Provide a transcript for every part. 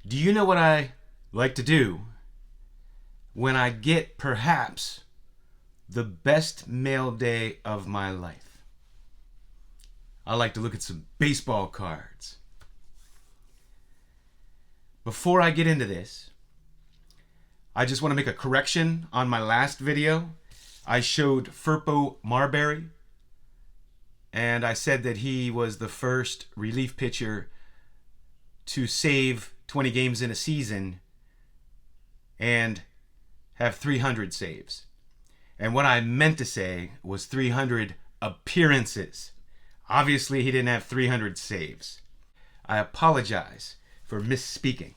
Do you know what I like to do when I get perhaps the best mail day of my life? I like to look at some baseball cards. Before I get into this, I just want to make a correction on my last video. I showed Furpo Marbury, and I said that he was the first relief pitcher to save 20 games in a season and have 300 saves. And what I meant to say was 300 appearances. Obviously, he didn't have 300 saves. I apologize for misspeaking.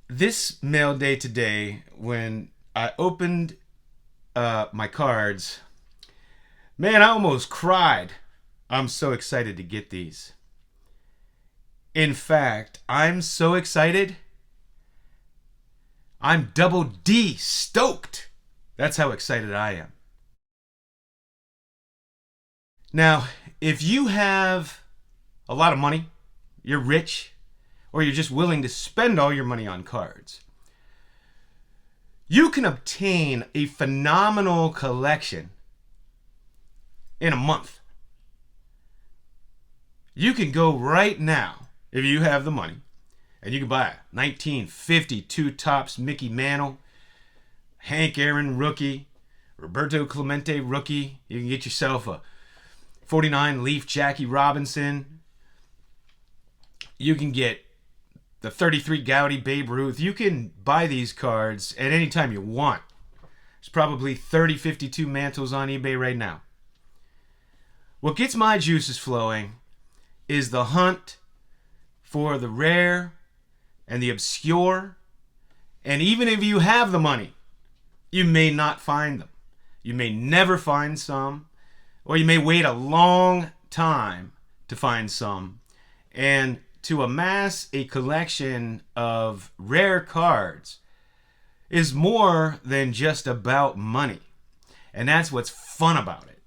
This mail day today, when I opened my cards, man, I almost cried. I'm so excited to get these. In fact, I'm so excited, I'm double D stoked. That's how excited I am. Now, if you have a lot of money, you're rich, or you're just willing to spend all your money on cards, you can obtain a phenomenal collection in a month. You can go right now, if you have the money, and you can buy a 1952 Topps Mickey Mantle, Hank Aaron rookie, Roberto Clemente rookie. You can get yourself a 49 Leaf Jackie Robinson. You can get the 33 Gowdy Babe Ruth. You can buy these cards at any time you want. There's probably 30 52 Mantles on eBay right now. What gets my juices flowing is the hunt for the rare and the obscure. And even if you have the money, you may not find them. You may never find some, or you may wait a long time to find some. And to amass a collection of rare cards is more than just about money. And that's what's fun about it.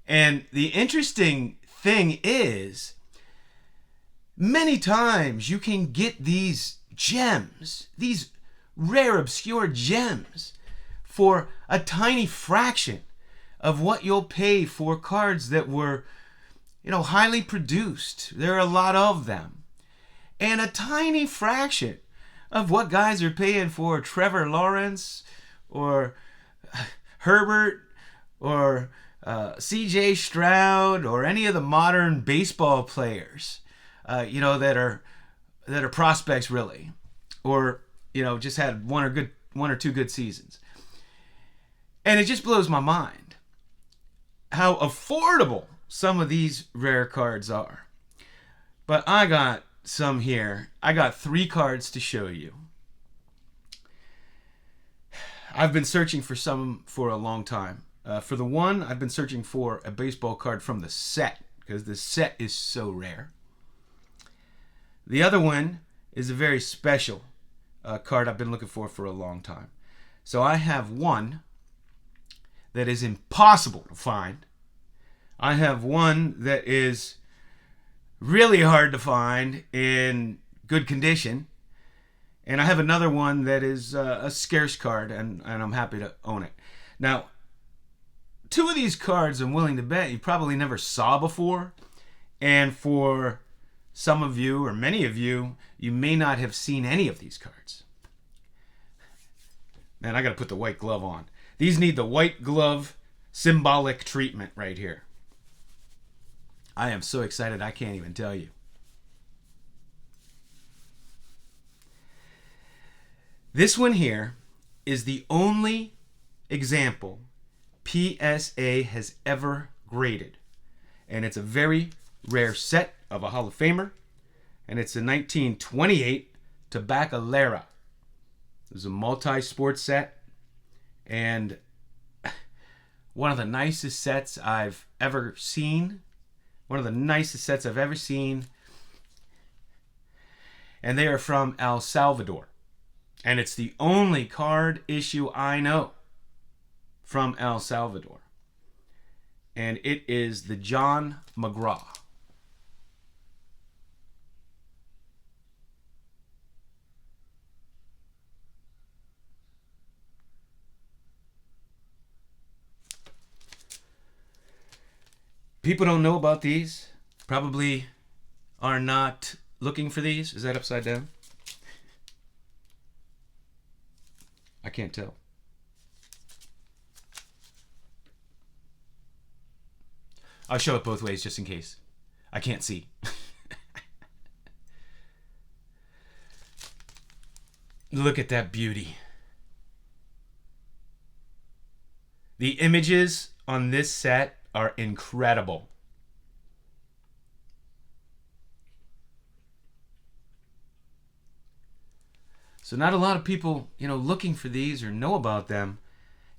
And the interesting thing is, many times you can get these gems, these rare, obscure gems, for a tiny fraction of what you'll pay for cards that were, highly produced. There are a lot of them. And a tiny fraction of what guys are paying for Trevor Lawrence or Herbert or C.J. Stroud or any of the modern baseball players, that are prospects really, or just had one or two good seasons. And it just blows my mind how affordable some of these rare cards are. But I got some here. I got 3 cards to show you. I've been searching for some for a long time. For the one, I've been searching for a baseball card from the set, because the set is so rare. The other one is a very special card I've been looking for a long time. So I have one that is impossible to find. I have one that is really hard to find in good condition. And I have another one that is a scarce card, and I'm happy to own it. Now, 2 of these cards I'm willing to bet you probably never saw before. And for some of you, or many of you, you may not have seen any of these cards. Man, I got to put the white glove on. These need the white glove symbolic treatment right here. I am so excited I can't even tell you. This one here is the only example PSA has ever graded. And it's a very rare set of a Hall of Famer. And it's a 1928 Tabacalera. It was a multi-sport set. And one of the nicest sets I've ever seen. One of the nicest sets I've ever seen. And they are from El Salvador. And it's the only card issue I know from El Salvador. And it is the John McGraw. People don't know about these. Probably are not looking for these. Is that upside down? I can't tell. I'll show it both ways just in case. I can't see. Look at that beauty. The images on this set are incredible. So not a lot of people, looking for these or know about them.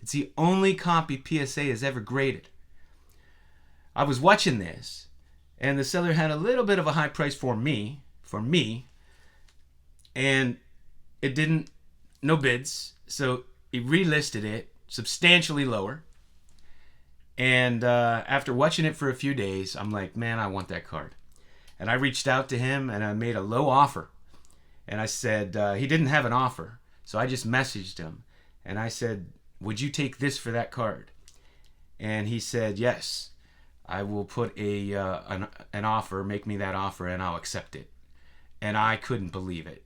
It's the only copy PSA has ever graded. I was watching this, and the seller had a little bit of a high price for me, and it didn't, no bids, so he relisted it substantially lower. And after watching it for a few days, I'm like, man, I want that card. And I reached out to him, and I made a low offer. And I said, he didn't have an offer, so I just messaged him. And I said, would you take this for that card? And he said, yes, I will put an offer, make me that offer, and I'll accept it. And I couldn't believe it.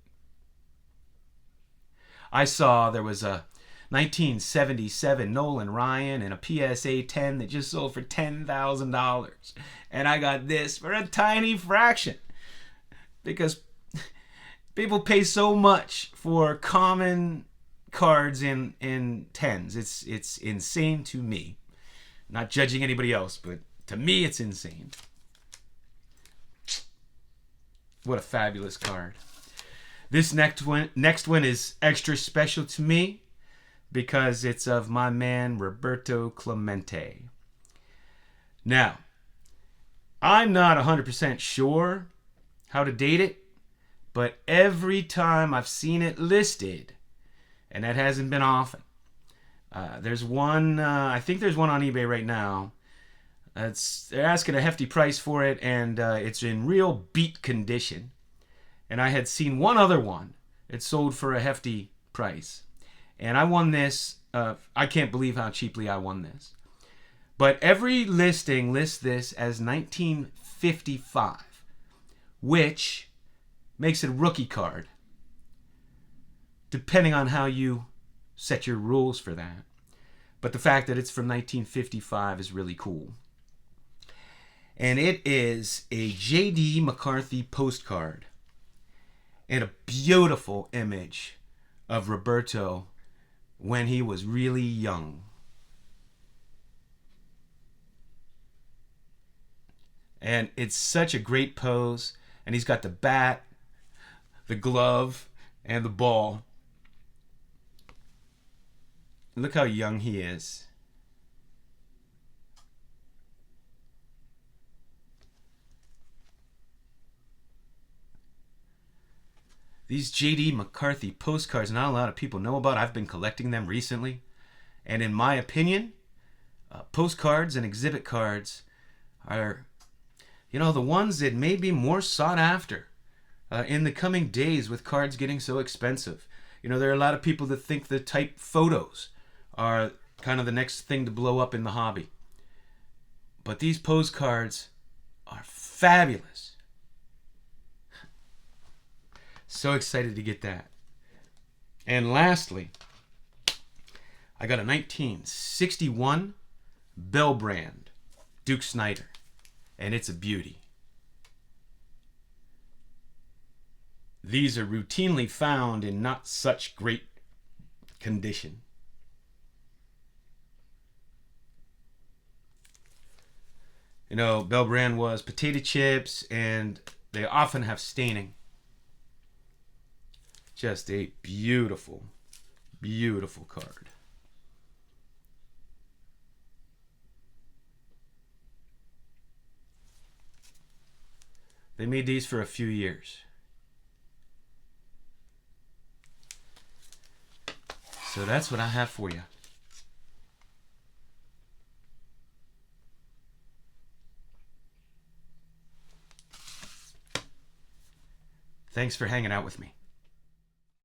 I saw there was a 1977 Nolan Ryan and a PSA 10 that just sold for $10,000. And I got this for a tiny fraction. Because people pay so much for common cards in 10s. It's insane to me. Not judging anybody else, but to me it's insane. What a fabulous card. This next one is extra special to me because it's of my man Roberto Clemente. Now, I'm not 100% sure how to date it, but every time I've seen it listed, and that hasn't been often, there's one, I think there's one on eBay right now. They're asking a hefty price for it, and it's in real beat condition. And I had seen one other one. It sold for a hefty price. And I won this. I can't believe how cheaply I won this. But every listing lists this as 1955, which makes it a rookie card, depending on how you set your rules for that. But the fact that it's from 1955 is really cool. And it is a J.D. McCarthy postcard and a beautiful image of Roberto when he was really young. And it's such a great pose. And he's got the bat, the glove, and the ball. Look how young he is. These J.D. McCarthy postcards, not a lot of people know about. I've been collecting them recently. And in my opinion, postcards and exhibit cards are, the ones that may be more sought after in the coming days with cards getting so expensive. There are a lot of people that think the type photos are kind of the next thing to blow up in the hobby. But these postcards are fabulous. So excited to get that. And lastly, I got a 1961 Bell brand Duke Snider, and it's a beauty. These are routinely found in not such great condition. Bell brand was potato chips, and they often have staining. Just a beautiful, beautiful card. They made these for a few years. So that's what I have for you. Thanks for hanging out with me.